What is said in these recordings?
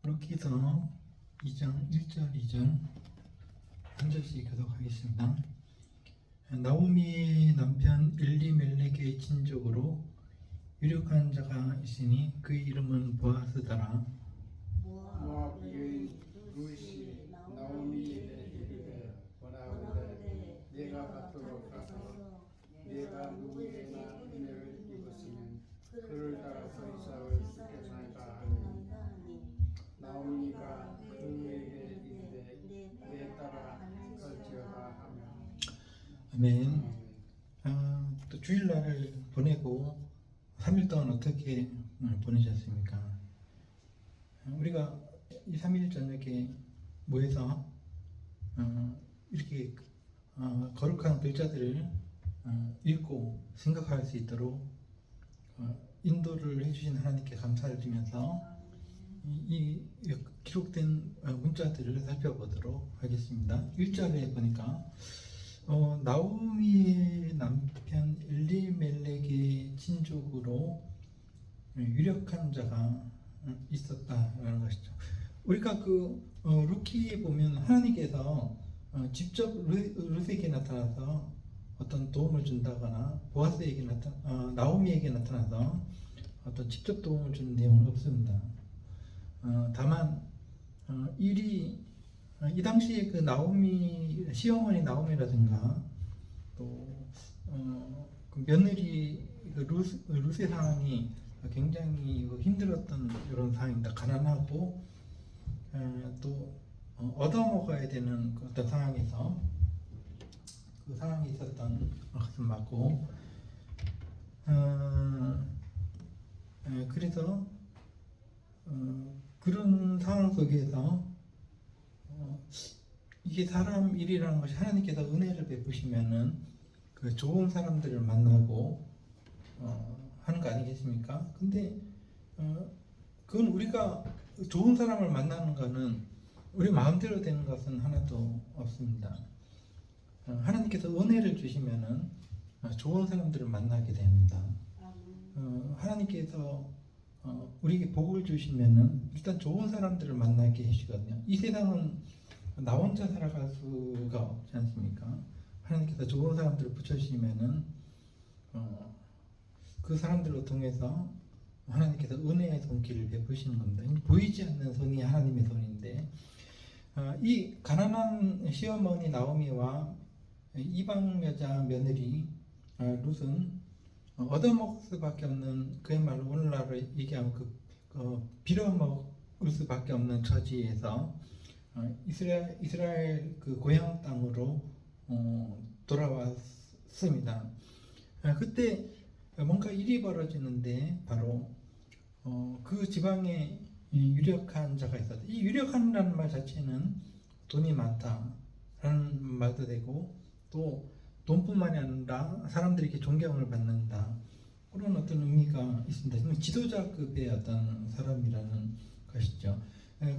루키서 2장 1절 2절 한 절씩 교독하겠습니다. 나오미의 남편 엘리멜렉의 친족으로 유력한 자가 있으니 그의 이름은 보아스더라. 모압의 루시 나오미에게 이르되 원하오되 내가 받도록 하소서. 내가 누구에게나 은혜를 입었으면 그를 따라서 이삭을 죽겠나이다 하니 나오미가 그에게 이르되 내 딸아 걸지어다 하며. 아멘. 또 주일날을 보내고 3일 동안 어떻게 보내셨습니까? 우리가 이 3일 저녁에 모여서 이렇게 거룩한 글자들을 읽고 생각할 수 있도록 인도를 해주신 하나님께 감사를 드리면서 이 기록된 문자들을 살펴보도록 하겠습니다. 1절에 보니까 나오미의 남편 엘리멜렉의 친족으로 유력한 자가 있었다라는 것이죠. 우리가 루키에 보면 하나님께서 직접 룻에게 나타나서 어떤 도움을 준다거나 보아스에게 나오미에게 나타나서 어떤 직접 도움을 주는 내용은 없습니다. 다만 이 당시에 그 나오미 시어머니 나오미라든가 또 그 며느리 룻의 상황이 굉장히 힘들었던 이런 상황입니다. 가난하고 또 얻어먹어야 되는 어떤 상황에서 그 상황이 있었던 것은 맞고 그래서 그런 상황 속에서 이게 사람 일이라는 것이 하나님께서 은혜를 베푸시면은 그 좋은 사람들을 만나고 하는 거 아니겠습니까? 근데 그건 우리가 좋은 사람을 만나는 거는 우리 마음대로 되는 것은 하나도 없습니다. 하나님께서 은혜를 주시면은 좋은 사람들을 만나게 됩니다. 하나님께서 우리에게 복을 주시면은 일단 좋은 사람들을 만나게 해주거든요. 이 세상은 나 혼자 살아갈 수가 없지 않습니까? 하나님께서 좋은 사람들을 붙여주시면은 그 사람들을 통해서 하나님께서 은혜의 손길을 베푸시는 겁니다. 보이지 않는 손이 하나님의 손인데 이 가난한 시어머니 나오미와 이방 여자 며느리 룻은 얻어먹을 수밖에 없는, 그야말로 오늘날로 얘기하면 빌어먹을 수밖에 없는 처지에서 이스라엘 그 고향 땅으로 돌아왔습니다. 그때 뭔가 일이 벌어지는데 바로 그 지방에 유력한 자가 있었다. 이 유력한이라는 말 자체는 돈이 많다라는 말도 되고 또 돈뿐만이 아니라 사람들에게 존경을 받는다, 그런 어떤 의미가 있습니다. 지도자급의 어떤 사람이라는 것이죠.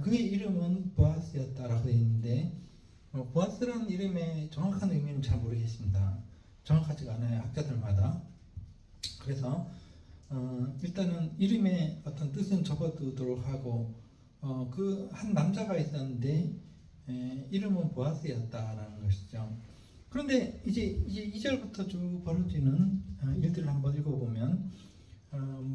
그의 이름은 보아스였다라고 되어 있는데 보아스라는 이름의 정확한 의미는 잘 모르겠습니다. 정확하지가 않아요, 학자들마다. 그래서 일단은 이름의 어떤 뜻은 접어두도록 하고 그 한 남자가 있었는데 이름은 보아스였다라는 것이죠. 그런데 이제 2절부터 쭉 벌어지는 일들을 한번 읽어보면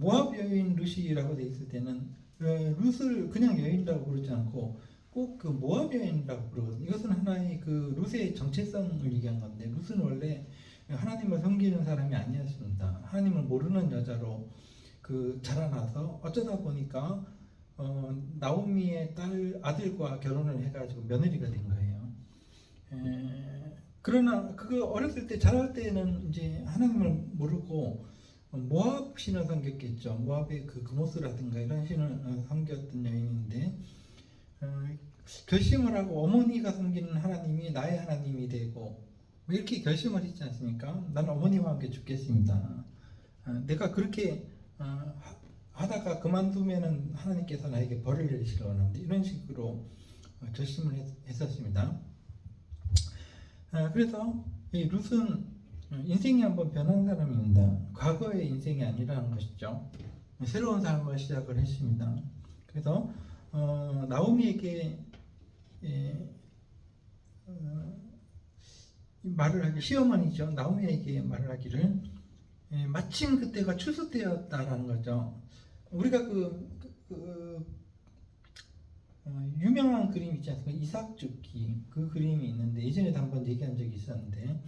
모압 여인 룻이라고 되어 있을 때는 룻을 그냥 여인이라고 부르지 않고 꼭 그 모압 여인이라고 부르거든요. 이것은 하나의 그 룻의 정체성을 얘기한 건데, 룻은 원래 하나님을 섬기는 사람이 아니었습니다. 하나님을 모르는 여자로 자라나서 어쩌다 보니까 나오미의 아들과 결혼을 해가지고 며느리가 된 거예요. 그러나 어렸을 때 자랄 때는 이제 하나님을 모르고 모압 신을 섬겼겠죠. 모압의 그모스라든가 이런 신을 섬겼던 여인인데 결심을 하고 어머니가 섬기는 하나님이 나의 하나님이 되고 이렇게 결심을 했지 않습니까? 나는 어머니와 함께 죽겠습니다. 내가 그렇게 하다가 그만두면은 하나님께서 나에게 벌을 내리시려고 하는데, 이런 식으로 결심을 했었습니다. 그래서 이 룻은 인생이 한번 변한 사람입니다. 과거의 인생이 아니라는 것이죠. 새로운 삶을 시작을 했습니다. 그래서 나오미에게 말을 하기 시어머니죠. 나오미에게 말을 하기를 마침 그때가 추수 때였다라는 거죠. 우리가 유명한 그림 있지 않습니까? 이삭 죽기 그 그림이 있는데 예전에도 한번 얘기한 적이 있었는데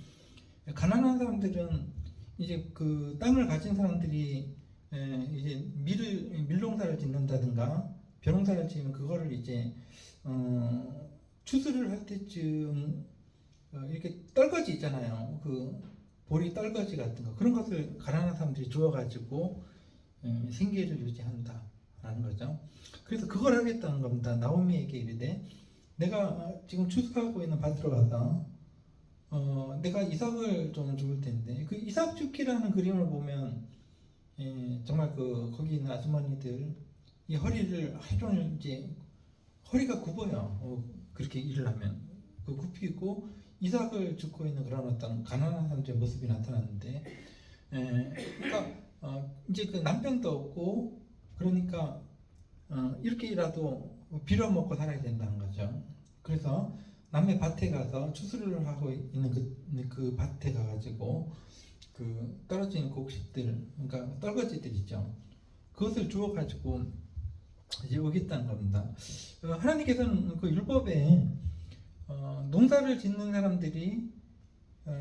가난한 사람들은 이제 그 땅을 가진 사람들이 이제 밀농사를 짓는다든가 벼농사를 지으면 그거를 이제 추수를 할 때쯤 이렇게 떨거지 있잖아요. 그 보리 떨거지 같은 거 그런 것을 가난한 사람들이 주워가지고 생계를 유지한다라는 거죠. 그래서 그걸 하겠다는 겁니다. 나오미에게 이르되 내가 지금 추수하고 있는 밭으로 가서 내가 이삭을 좀 죽을 텐데 그 이삭 죽기라는 그림을 보면 정말 거기 있는 아주머니들 이 허리를 하루 이제 허리가 굽어요. 그렇게 일을 하면 굽히고 이삭을 죽고 있는 그런 어떤 가난한 사람들의 모습이 나타났는데 그러니까 이제 그 남편도 없고 그러니까 이렇게라도 빌어먹고 살아야 된다는 거죠. 그래서 남의 밭에 가서 추수를 하고 있는 그 밭에 가가지고 그 떨어진 곡식들, 그러니까 떨거지들 있죠. 그것을 주워가지고 이제 오겠다는 겁니다. 하나님께서는 그 율법에 농사를 짓는 사람들이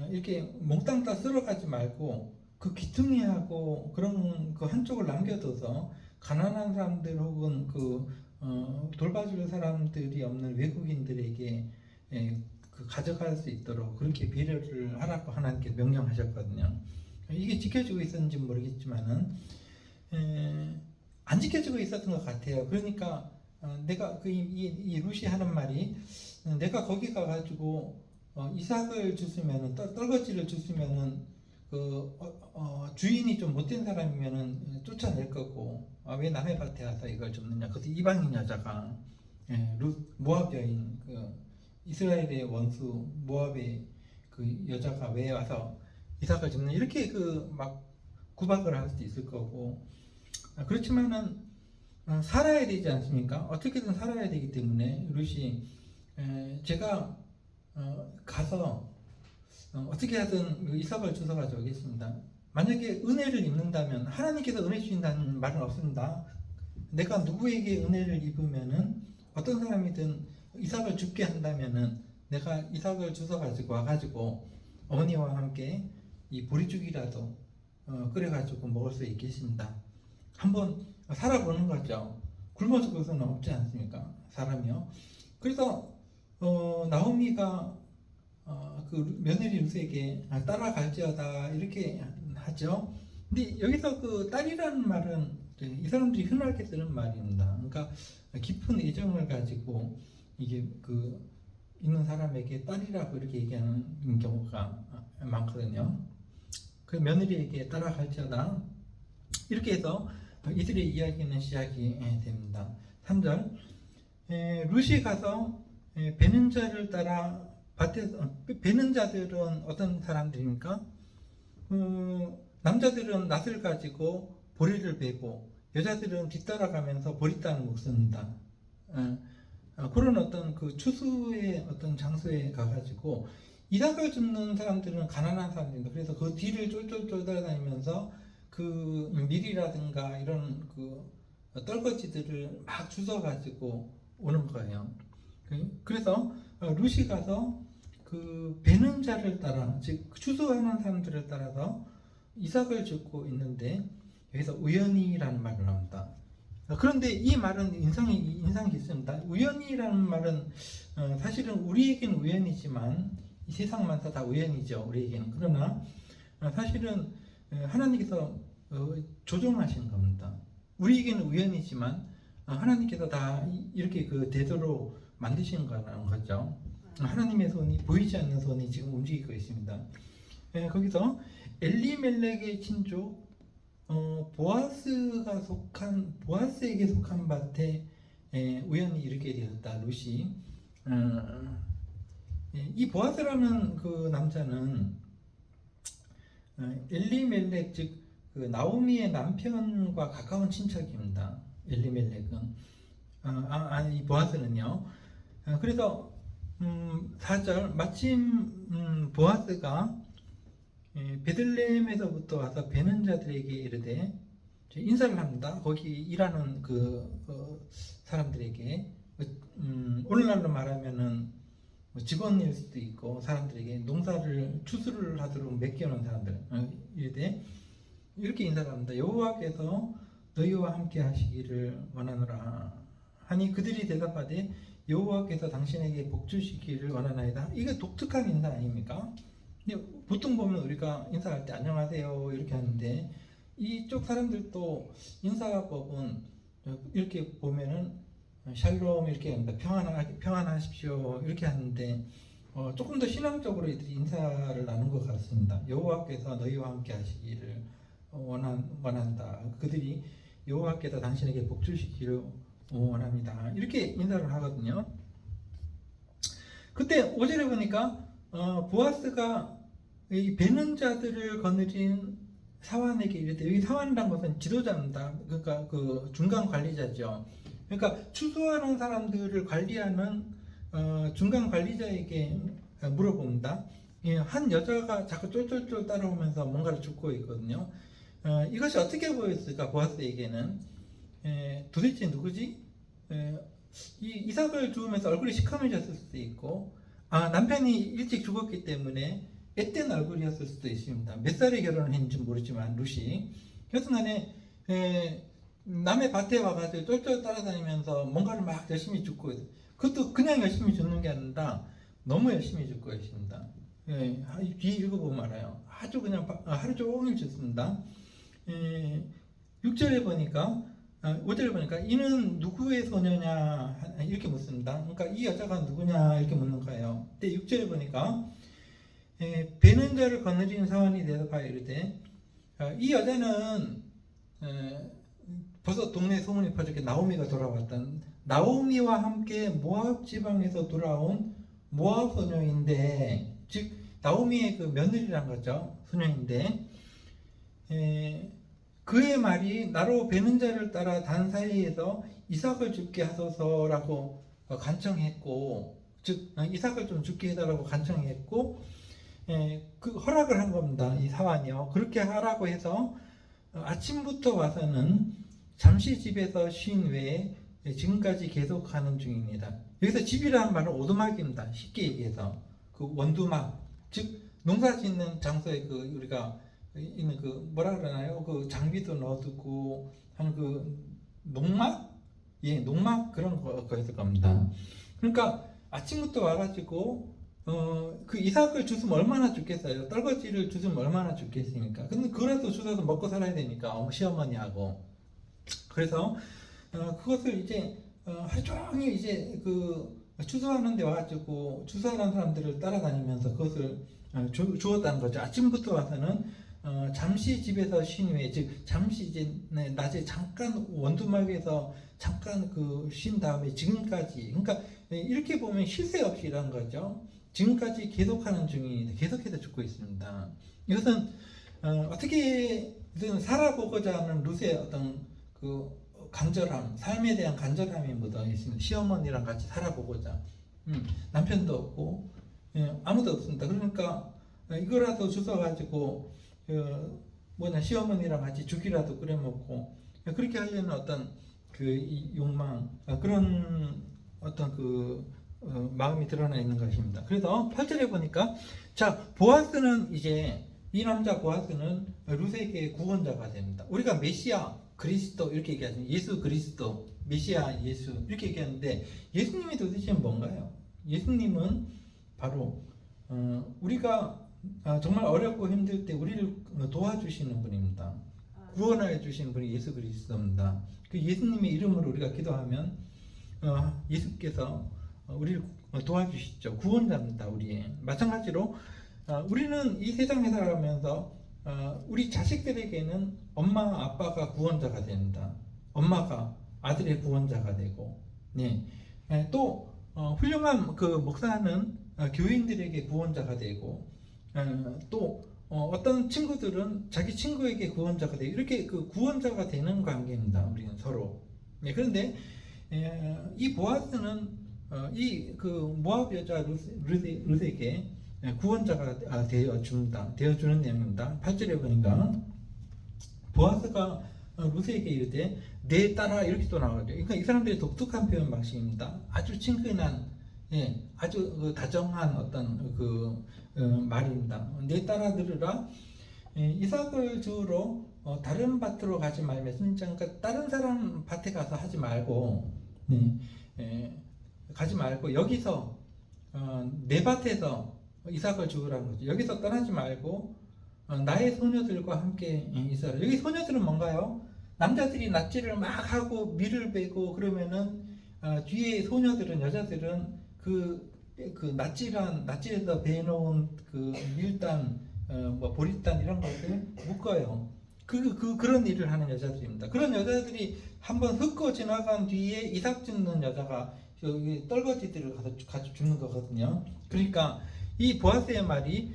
이렇게 몽땅 다 쓸어가지 말고 그 귀퉁이하고 그런 그 한쪽을 남겨둬서 가난한 사람들 혹은 돌봐줄 사람들이 없는 외국인들에게 그 가져갈 수 있도록 그렇게 배려를 하라고 하나님께 명령하셨거든요. 이게 지켜지고 있었는지 모르겠지만은 안 지켜지고 있었던 것 같아요. 그러니까 내가 이 루시 하는 말이 내가 거기 가가지고 이삭을 주스면은 떨거지를 주스면은 주인이 좀 못된 사람이면은 쫓아낼 거고 왜 남의 밭에 가서 이걸 줍느냐. 그것도 이방인 여자가 모압 여인 이스라엘의 원수 모압의 그 여자가 왜 와서 이삭을 줍느냐 이렇게 막 구박을 할 수도 있을 거고 그렇지만은 살아야 되지 않습니까? 어떻게든 살아야 되기 때문에 룻이 제가 가서 어떻게 하든 이삭을 주워 가져오겠습니다. 만약에 은혜를 입는다면 하나님께서 은혜 주신다는 말은 없습니다. 내가 누구에게 은혜를 입으면은 어떤 사람이든 이삭을 죽게 한다면은 내가 이삭을 주워 가지고 와가지고 어머니와 함께 이 보리죽이라도 끓여가지고 먹을 수 있겠습니다. 한번 살아보는 거죠. 굶어 죽을 수는 없지 않습니까? 사람이요. 그래서 나오미가 그 며느리 룻에게 따라갈지어다 이렇게 하죠. 근데 여기서 그 딸이라는 말은 이 사람들이 흔하게 쓰는 말입니다. 그러니까 깊은 애정을 가지고 이게 있는 사람에게 딸이라고 이렇게 얘기하는 경우가 많거든요. 그 며느리에게 따라갈지어다 이렇게 해서 이들의 이야기는 시작이 됩니다. 3절 룻이 가서 베는 자를 따라 밭에서 베는 자들은 어떤 사람들입니까? 남자들은 낫을 가지고 보리를 베고 여자들은 뒤따라가면서 보리단을 묶습니다. 그런 어떤 그 추수의 어떤 장소에 가가지고 이삭을 줍는 사람들은 가난한 사람들입니다. 그래서 그 뒤를 쫄쫄쫄 따라다니면서 그 밀이라든가 이런 그 떨거지들을 막 주워가지고 오는 거예요. 그래서 룻이 가서 그 베는 자를 따라 즉 추수하는 사람들을 따라서 이삭을 줍고 있는데 여기서 우연히라는 말을 합니다. 그런데 이 말은 인상이 깊습니다. 우연히라는 말은 사실은 우리에게는 우연이지만 이 세상 만사 다 우연이죠. 우리에게는. 그러나 사실은 하나님께서 조종하시는 겁니다. 우리에게는 우연이지만 하나님께서 다 이렇게 되도록 만드시는 거죠. 하나님의 손이 보이지 않는 손이 지금 움직이고 있습니다. 거기서 엘리멜렉의 친족 보아스에게 속한 밭에 우연히 이르게 되었다. 룻이 이 보아스라는 그 남자는 엘리멜렉 즉 나오미의 남편과 가까운 친척입니다. 엘리멜렉은 이 보아스는요. 그래서 4절 마침 보아스가 베들레헴에서부터 와서 베는 자들에게 이르되 인사를 합니다. 거기 일하는 사람들에게 오늘날로 말하면은 직원일 수도 있고 사람들에게 농사를 추수를 하도록 맡겨놓은 사람들 이르되 이렇게 인사를 합니다. 여호와께서 너희와 함께 하시기를 원하노라 하니 그들이 대답하되 여호와께서 당신에게 복 주시기를 원하나이다. 이게 독특한 인사 아닙니까? 근데 보통 보면 우리가 인사할 때 안녕하세요 이렇게 하는데 이쪽 사람들도 인사법은 이렇게 보면은 샬롬 이렇게 합니다. 평안하십시오 이렇게 하는데 조금 더 신앙적으로 이들이 인사를 나눈 것 같습니다. 여호와께서 너희와 함께 하시기를 원한다. 그들이 여호와께서 당신에게 복 주시기를 원합니다. 이렇게 인사를 하거든요. 그때 5절에 보니까 보아스가 이 베는 자들을 거느린 사환에게 이르되, 여기 사환이란 것은 지도자입니다. 그러니까 그 중간 관리자죠. 그러니까 추수하는 사람들을 관리하는 중간 관리자에게 물어봅니다. 한 여자가 자꾸 쫄쫄쫄 따라오면서 뭔가를 줍고 있거든요. 이것이 어떻게 보였을까? 보아스에게는 도대체 누구지? 이 이삭을 주우면서 얼굴이 시커매졌을 수도 있고, 남편이 일찍 죽었기 때문에 앳된 얼굴이었을 수도 있습니다. 몇 살에 결혼을 했는지 모르지만 룻이 여튼간에 남의 밭에 와가지고 쫄쫄 따라다니면서 뭔가를 막 열심히 줍고 있어요. 그것도 그냥 열심히 줍는 게 아니라 너무 열심히 줍고 있습니다. 뒤에 읽어보면 알아요. 아주 그냥 하루 종일 줍습니다. 6절에 보니까 5절에 보니까 이는 누구의 소녀냐 이렇게 묻습니다. 그러니까 이 여자가 누구냐 이렇게 묻는 거예요. 근데 6절에 보니까 베는 자를 거느린 사환이 대답하여 이르되 이 여자는 벌써 동네 소문이 퍼졌게 나오미가 돌아왔던 나오미와 함께 모압 지방에서 돌아온 모압 소녀인데, 즉 나오미의 그 며느리란 거죠. 소녀인데 그의 말이 나로 베는 자를 따라 단 사이에서 이삭을 죽게 하소서라고 간청했고, 즉 이삭을 좀 죽게 해달라고 간청했고 그 허락을 한 겁니다. 이 사환이요. 그렇게 하라고 해서 아침부터 와서는 잠시 집에서 쉰 외에 지금까지 계속 하는 중입니다. 여기서 집이라는 말은 오두막입니다. 쉽게 얘기해서 그 원두막, 즉 농사 짓는 장소에 그 우리가 있는 그 뭐라 그러나요? 그 장비도 넣어두고 하는 그 농막, 농막 그런 거였을 겁니다. 그러니까 아침부터 와가지고 그 이삭을 주스면 얼마나 죽겠어요? 떨거지를 주스면 얼마나 죽겠습니까? 근데 그래도 주워서 먹고 살아야 되니까 시어머니하고. 그래서 그것을 이제 하루 종일 이제 그 추수하는 데 와가지고 추수하는 사람들을 따라다니면서 그것을 주었다는 거죠. 아침부터 와서는 잠시 집에서 쉰 후에, 즉 잠시 이제 낮에 잠깐 원두막에서 잠깐 그 쉰 다음에 지금까지, 그러니까 이렇게 보면 쉴 새 없이 일한 거죠. 지금까지 계속하는 중입니다. 계속해서 죽고 있습니다. 이것은 어떻게든 살아보고자 하는 룻의 어떤 그 간절함, 삶에 대한 간절함이 묻어 있습니다. 시어머니랑 같이 살아보고자. 남편도 없고 아무도 없습니다. 그러니까 이거라도 주워가지고 시어머니랑 같이 죽이라도 끓여 먹고 그렇게 하려는 어떤 그 욕망, 그런 어떤 그 마음이 드러나 있는 것입니다. 그래서 8절에 보니까 보아스는 이제 이 남자 보아스는 룻에게 구원자가 됩니다. 우리가 메시아 그리스도 이렇게 얘기하죠. 예수 그리스도, 메시아 예수 이렇게 얘기하는데 예수님이 도대체 뭔가요? 예수님은 바로 우리가 정말 어렵고 힘들 때 우리를 도와주시는 분입니다. 구원하여 주시는 분이 예수 그리스도입니다. 그 예수님의 이름으로 우리가 기도하면 예수께서 우리를 도와주시죠. 구원자입니다. 우리의. 마찬가지로 우리는 이 세상에 살아가면서 우리 자식들에게는 엄마 아빠가 구원자가 됩니다. 엄마가 아들의 구원자가 되고, 또 훌륭한 그 목사는 교인들에게 구원자가 되고, 또 어떤 친구들은 자기 친구에게 구원자가 되고, 이렇게 그 구원자가 되는 관계입니다. 우리는 서로. 그런데 이 보아스는 이 그 모압 여자 룻에게 구원자가 되어 주는 내용입니다. 8절에 보니까 보아스가 룻에게 이르되 내 딸아 이렇게 또 나오죠. 그러니까 이 사람들이 독특한 표현 방식입니다. 아주 친근한, 아주 다정한 어떤 말입니다. 내 딸아 들으라. 이삭을 주우러 다른 밭으로 가지 말며, 그러니까 다른 사람 밭에 가서 하지 말고, 가지 말고 여기서 내 밭에서 이삭을 주우라는 거죠. 여기서 떠나지 말고 나의 소녀들과 함께 있어라. 여기 소녀들은 뭔가요? 남자들이 낫지를 막 하고 밀을 베고 그러면은 뒤에 소녀들은, 여자들은 그 낫지에서 베놓은 그 밀단, 뭐 보리단 이런 것들 묶어요. 그런 일을 하는 여자들입니다. 그런 여자들이 한번 훑고 지나간 뒤에 이삭 짓는 여자가 여기 떨거지들을 가서 죽는 거거든요. 그러니까 이 보아스의 말이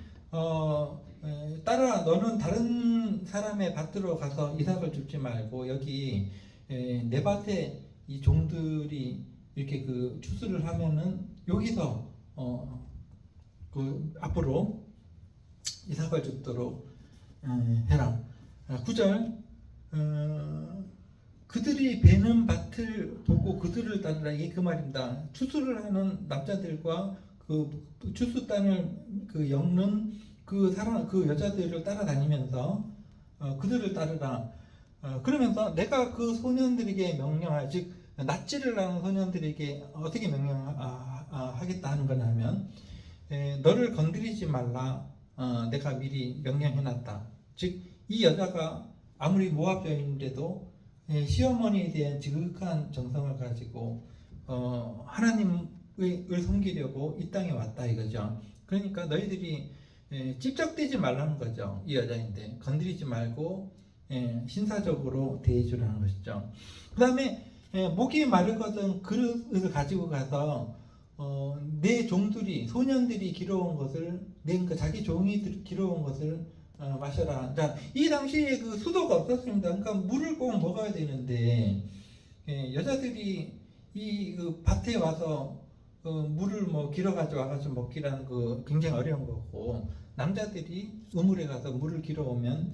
딸아 너는 다른 사람의 밭으로 가서 이삭을 줍지 말고 여기 내 밭에 이 종들이 이렇게 그 추수를 하면은 여기서 앞으로 이삭을 줍도록 해라. 9절 그들이 베는 밭을 보고 그들을 따르라. 이게 그 말입니다. 추수를 하는 남자들과 그 추수단을 엮는 그 여자들을 따라다니면서 그들을 따르라. 그러면서 내가 그 소년들에게 명령할, 즉 낫지를 하는 소년들에게 어떻게 명령하겠다 하는 거냐면 너를 건드리지 말라. 내가 미리 명령해놨다. 즉 이 여자가 아무리 모압 여인인데도 시어머니에 대한 지극한 정성을 가지고 하나님을 섬기려고 이 땅에 왔다 이거죠. 그러니까 너희들이 찝적대지 말라는 거죠. 이 여자인데 건드리지 말고 신사적으로 대해주라는 것이죠. 그 다음에 목이 마르거든 그릇을 가지고 가서 내 종들이, 소년들이 길어온 것을, 자기 종이 길어온 것을 마셔라. 자, 이 당시에 그 수도가 없었습니다. 그러니까 물을 꼭 먹어야 되는데 여자들이 그 밭에 와서 물을 뭐 길어 가지고 먹기라는 굉장히 어려운 거고, 남자들이 우물에 가서 물을 길어 오면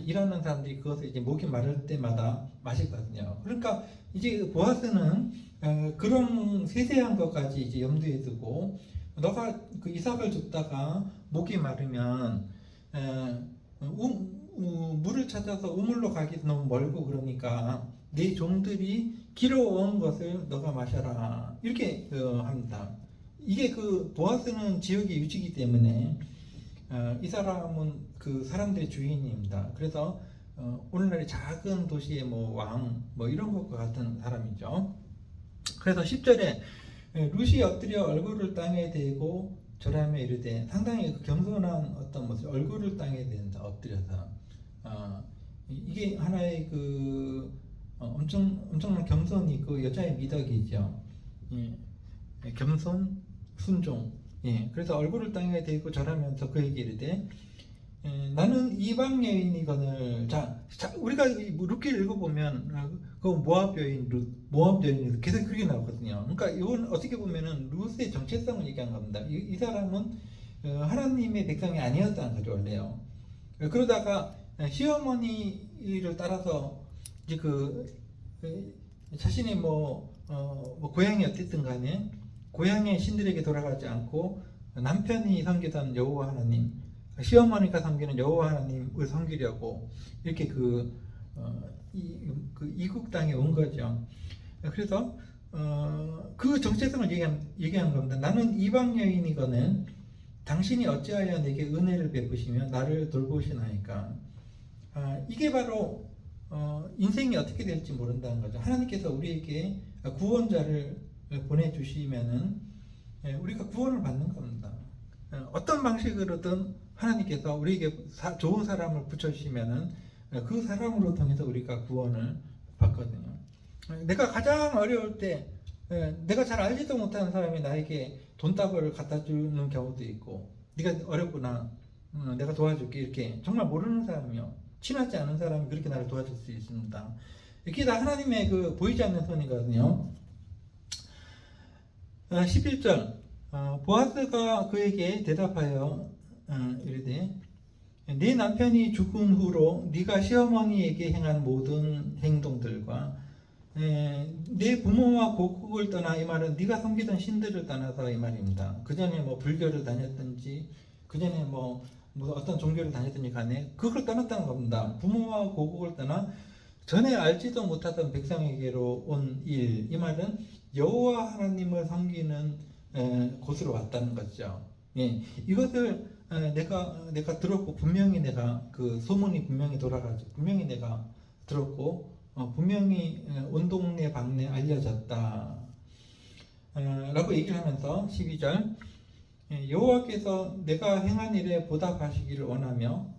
일하는 사람들이 그것을 이제 목이 마를 때마다 마시거든요. 그러니까 이제 보아스는 그런 세세한 것까지 이제 염두에 두고, 너가 그 이삭을 줍다가 목이 마르면 물을 찾아서 우물로 가기 너무 멀고 그러니까 네 종들이 길어온 것을 너가 마셔라. 이렇게 합니다. 이게 그 보아스는 지역의 유지이기 때문에 이 사람은 그 사람들의 주인입니다. 그래서 오늘날의 작은 도시의 뭐 왕, 뭐 이런 것과 같은 사람이죠. 그래서 10절에 룻이 엎드려 얼굴을 땅에 대고 절하며 이르되, 상당히 겸손한 어떤 모습, 얼굴을 땅에 대는다, 엎드려서. 이게 하나의 엄청난 겸손이 있고 여자의 미덕이죠. 겸손, 순종. 그래서 얼굴을 땅에 대고 절하면서 그에게 이르되, 나는 이방 여인이거늘. 자, 우리가 룻기를 읽어보면 그 모압 여인 계속 그렇게 나오거든요. 그러니까 이건 어떻게 보면은 룻의 정체성을 얘기한 겁니다. 이 사람은 하나님의 백성이 아니었다는 거죠, 원래요. 그러다가 시어머니를 따라서 이제 자신의 고향이 어쨌든 간에 고향의 신들에게 돌아가지 않고 남편이 섬기던 여호와 하나님, 시어머니가 섬기는 여호와 하나님을 섬기려고 이렇게 이국 땅에 온 거죠. 그래서 그 정체성을 얘기한 겁니다. 나는 이방 여인이거늘 당신이 어찌하여 내게 은혜를 베푸시며 나를 돌보시나이까. 이게 바로 인생이 어떻게 될지 모른다는 거죠. 하나님께서 우리에게 구원자를 보내주시면은 우리가 구원을 받는 겁니다. 어떤 방식으로든 하나님께서 우리에게 좋은 사람을 붙여주시면은 그 사람으로 통해서 우리가 구원을 받거든요. 내가 가장 어려울 때 내가 잘 알지도 못하는 사람이 나에게 돈다발을 갖다 주는 경우도 있고, 네가 어렵구나, 내가 도와줄게, 이렇게 정말 모르는 사람이요, 친하지 않은 사람이 그렇게 나를 도와줄 수 있습니다. 이게 다 하나님의 보이지 않는 손이거든요. 11절 보아스가 그에게 대답하여 이르되 네 남편이 죽은 후로 네가 시어머니에게 행한 모든 행동들과 네 부모와 고국을 떠나, 이 말은 네가 섬기던 신들을 떠나서 이 말입니다. 그 전에 뭐 불교를 다녔든지 그 전에 뭐 어떤 종교를 다녔든지 간에 그걸 떠났다는 겁니다. 부모와 고국을 떠나 전에 알지도 못하던 백성에게로 온 일, 이 말은 여호와 하나님을 섬기는 곳으로 왔다는 거죠. 예, 이것을 내가 들었고, 분명히 내가 그 소문이 분명히 돌아가지고 분명히 내가 들었고, 분명히 온 동네 방네 알려졌다 라고 얘기를 하면서 12절 여호와께서 내가 행한 일에 보답하시기를 원하며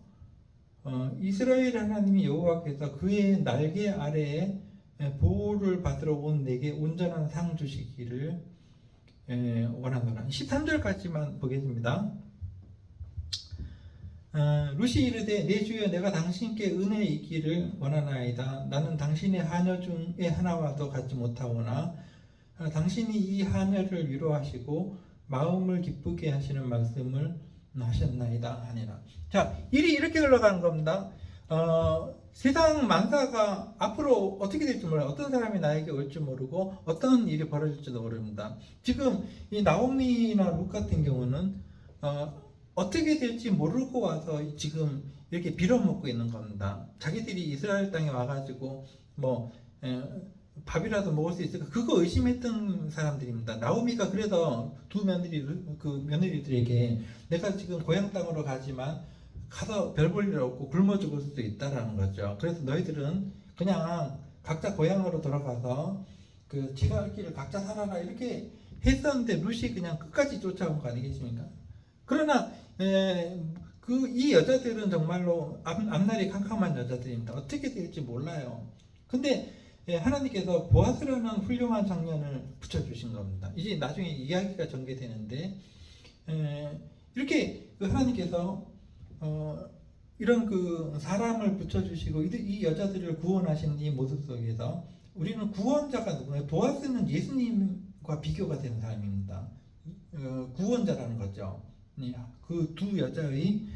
이스라엘 하나님이 여호와께서 그의 날개 아래에 보호를 받으러 온 내게 온전한 상 주시기를 원하노라. 13절까지만 보겠습니다. 루시 이르되 내 주여 내가 당신께 은혜 있기를 원하나이다. 나는 당신의 하녀 중에 하나와도 같지 못하오나 당신이 이 하녀를 위로하시고 마음을 기쁘게 하시는 말씀을 하셨나이다 하니라. 자, 일이 이렇게 흘러가는 겁니다. 세상 만사가 앞으로 어떻게 될지 몰라요. 어떤 사람이 나에게 올지 모르고 어떤 일이 벌어질지도 모릅니다. 지금 이 나오미나 룻 같은 경우는 어떻게 될지 모르고 와서 지금 이렇게 빌어먹고 있는 겁니다. 자기들이 이스라엘 땅에 와가지고 뭐 밥이라도 먹을 수 있을까, 그거 의심했던 사람들입니다. 나오미가 그래서 두 며느리들에게 내가 지금 고향 땅으로 가지만 가서 별 볼 일 없고 굶어 죽을 수도 있다라는 거죠. 그래서 너희들은 그냥 각자 고향으로 돌아가서 그 지가 할 길을 각자 살아라 이렇게 했었는데 룻이 그냥 끝까지 쫓아온 거 아니겠습니까? 그러나 이 여자들은 정말로 앞날이 캄캄한 여자들입니다. 어떻게 될지 몰라요. 근데 하나님께서 보아스라는 훌륭한 청년을 붙여주신 겁니다. 이제 나중에 이야기가 전개되는데 이렇게 하나님께서 이런 그 사람을 붙여주시고 이 여자들을 구원하신 이 모습 속에서 우리는 구원자가 누구예요? 보아스는 예수님과 비교가 되는 사람입니다. 구원자라는 거죠. 그 두 여자의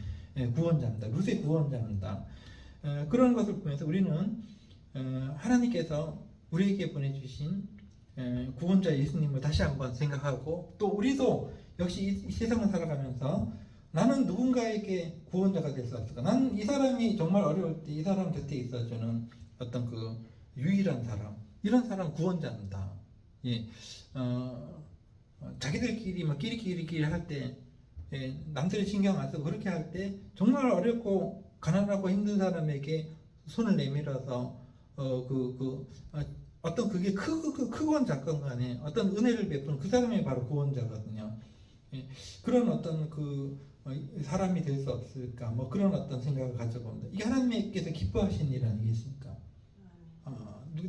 구원자입니다. 룻의 구원자입니다. 그런 것을 보면서 우리는 하나님께서 우리에게 보내주신 구원자 예수님을 다시 한번 생각하고, 또 우리도 역시 이 세상을 살아가면서 나는 누군가에게 구원자가 될 수 없을까? 나는 이 사람이 정말 어려울 때 이 사람 곁에 있어주는 어떤 그 유일한 사람, 이런 사람 구원자입니다. 예, 자기들끼리 막 끼리끼리 할 때, 남들이 신경 안 쓰고 그렇게 할 때 정말 어렵고 가난하고 힘든 사람에게 손을 내밀어서 어떤 그게 크건 작건 간에 어떤 은혜를 베푸는 그 사람이 바로 구원자거든요. 예, 그런 어떤 사람이 될 수 없을까, 뭐 그런 어떤 생각을 가져봅니다. 이게 하나님께서 기뻐하신 일 아니겠습니까?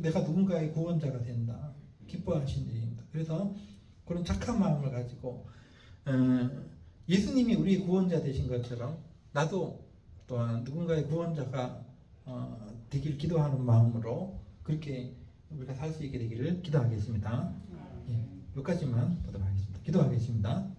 내가 누군가의 구원자가 된다, 기뻐하신 일입니다. 그래서 그런 착한 마음을 가지고 예수님이 우리 구원자 되신 것처럼 나도 또한 누군가의 구원자가 되길 기도하는 마음으로 그렇게 우리가 살 수 있게 되기를 기도하겠습니다. 예, 여기까지만 보도록 하겠습니다. 기도하겠습니다.